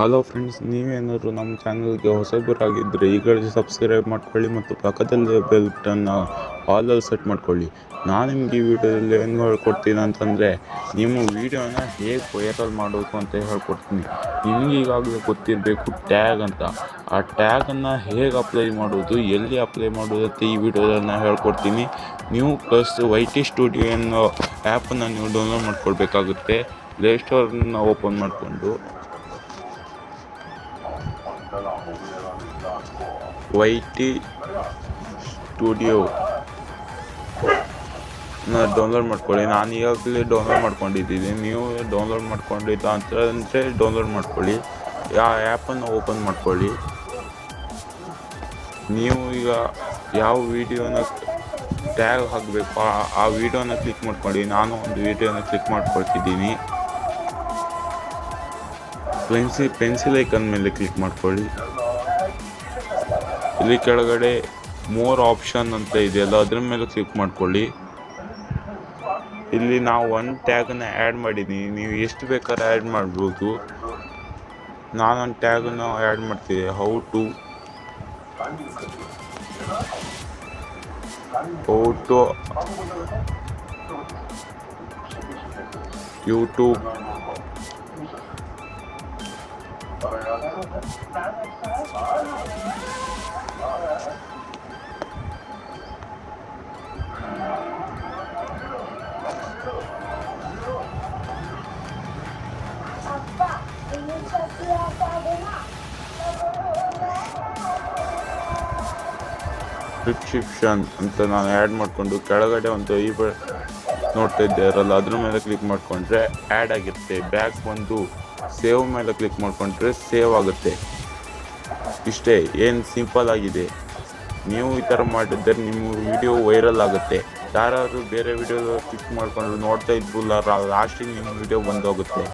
Hello friends, ನೀವೇನಾದರೂ ನಮ್ಮ ಚಾನಲ್ಗೆ ಹೊಸಬರಾಗಿದ್ದರೆ ಈಗಲೇ ಸಬ್ಸ್ಕ್ರೈಬ್ ಮಾಡ್ಕೊಳ್ಳಿ ಮತ್ತು ಪಕ್ಕದಲ್ಲಿ ಬೆಲ್ ಬಟನ್ನ ಆಲಲ್ಲಿ ಸೆಟ್ ಮಾಡ್ಕೊಳ್ಳಿ. ನಾನು ನಿಮಗೆ ಈ ವಿಡಿಯೋದಲ್ಲಿ ಏನು ಹೇಳ್ಕೊಡ್ತೀನಿ ಅಂತಂದರೆ, ನಿಮ್ಮ ವೀಡಿಯೋನ ಹೇಗೆ ವೈರಲ್ ಮಾಡೋದು ಅಂತ ಹೇಳ್ಕೊಡ್ತೀನಿ. ನಿಮಗೆ ಈಗಾಗಲೇ ಗೊತ್ತಿರಬೇಕು ಟ್ಯಾಗ್ ಅಂತ. ಆ ಟ್ಯಾಗನ್ನು ಹೇಗೆ ಅಪ್ಲೈ ಮಾಡೋದು, ಎಲ್ಲಿ ಅಪ್ಲೈ ಮಾಡೋದು ಅಂತ ಈ ವಿಡಿಯೋದಲ್ಲಿ ನಾನು ಹೇಳ್ಕೊಡ್ತೀನಿ. ನೀವು ಪ್ಲಸ್ YT ಸ್ಟುಡಿಯೋ ಅನ್ನೋ ಆ್ಯಪನ್ನು ನೀವು ಡೌನ್ಲೋಡ್ ಮಾಡ್ಕೊಳ್ಬೇಕಾಗುತ್ತೆ. ಪ್ಲೇಸ್ಟೋರನ್ನ ಓಪನ್ ಮಾಡಿಕೊಂಡು YT ಸ್ಟುಡಿಯೋ ಡೌನ್ಲೋಡ್ ಮಾಡ್ಕೊಳ್ಳಿ. ನಾನು ಈಗಾಗಲೇ ಡೌನ್ಲೋಡ್ ಮಾಡ್ಕೊಂಡಿದ್ದೀನಿ. ನೀವು ಡೌನ್ಲೋಡ್ ಮಾಡ್ಕೊಂಡಿದ್ದ ಅಂತಂದರೆ ಡೌನ್ಲೋಡ್ ಮಾಡ್ಕೊಳ್ಳಿ. ಆ ಆ್ಯಪನ್ನು ಓಪನ್ ಮಾಡ್ಕೊಳ್ಳಿ. ನೀವು ಈಗ ಯಾವ ವಿಡಿಯೋನ ಟ್ಯಾಗ್ ಹಾಕಬೇಕು ಆ ವಿಡಿಯೋನ ಕ್ಲಿಕ್ ಮಾಡ್ಕೊಳ್ಳಿ. ನಾನು ಒಂದು ವಿಡಿಯೋನ ಕ್ಲಿಕ್ ಮಾಡ್ಕೊಳ್ತಿದ್ದೀನಿ. ಪೆನ್ಸಿಲ್ ಐಕನ್ ಮೇಲೆ ಕ್ಲಿಕ್ ಮಾಡ್ಕೊಳ್ಳಿ. ಇಲ್ಲಿ ಕೆಳಗಡೆ ಮೋರ್ ಆಪ್ಷನ್ ಅಂತ ಇದೆಯಲ್ಲ, ಅದ್ರ ಮೇಲೆ ಕ್ಲಿಕ್ ಮಾಡ್ಕೊಳ್ಳಿ. ಇಲ್ಲಿ ನಾವು ಒಂದು ಟ್ಯಾಗನ್ನು ಆ್ಯಡ್ ಮಾಡಿದ್ದೀನಿ. ನೀವು ಎಷ್ಟು ಬೇಕಾದ್ರೆ ಆ್ಯಡ್ ಮಾಡ್ಬೋದು. ನಾನೊಂದು ಟ್ಯಾಗನ್ನು ಆ್ಯಡ್ ಮಾಡ್ತೀನಿ. ಹೌ ಟು ಯೂಟ್ಯೂಬ್ ಪ್ರಿಸ್ಕ್ರಿಪ್ಷನ್ ಅಂತ ನಾನು ಆ್ಯಡ್ ಮಾಡಿಕೊಂಡು ಕೆಳಗಡೆ ಒಂದು ನೋಡ್ತಾ ಇದ್ದಾರಲ್ಲ, ಅದ್ರ ಮೇಲೆ ಕ್ಲಿಕ್ ಮಾಡಿಕೊಂಡ್ರೆ ಆ್ಯಡ್ ಆಗಿರುತ್ತೆ. ಬ್ಯಾಕ್ ಬಂದು ಸೇವ್ ಮೇಲೆ ಕ್ಲಿಕ್ ಮಾಡಿಕೊಂಡ್ರೆ ಸೇವ್ ಆಗುತ್ತೆ. ಇಷ್ಟೇ, ಏನು ಸಿಂಪಲ್ ಆಗಿದೆ. ನೀವು ಈ ಥರ ಮಾಡಿದ್ದರೆ ನಿಮ್ಮ ವಿಡಿಯೋ ವೈರಲ್ ಆಗುತ್ತೆ. ಯಾರಾದರೂ ಬೇರೆ ವಿಡಿಯೋ ಕ್ಲಿಕ್ ಮಾಡ್ಕೊಂಡು ನೋಡ್ತಾ ಇದ್ರಲ್ಲ, ಲಾಸ್ಟಿಗೆ ನಿಮ್ಮ ವಿಡಿಯೋ ಬಂದೋಗುತ್ತೆ.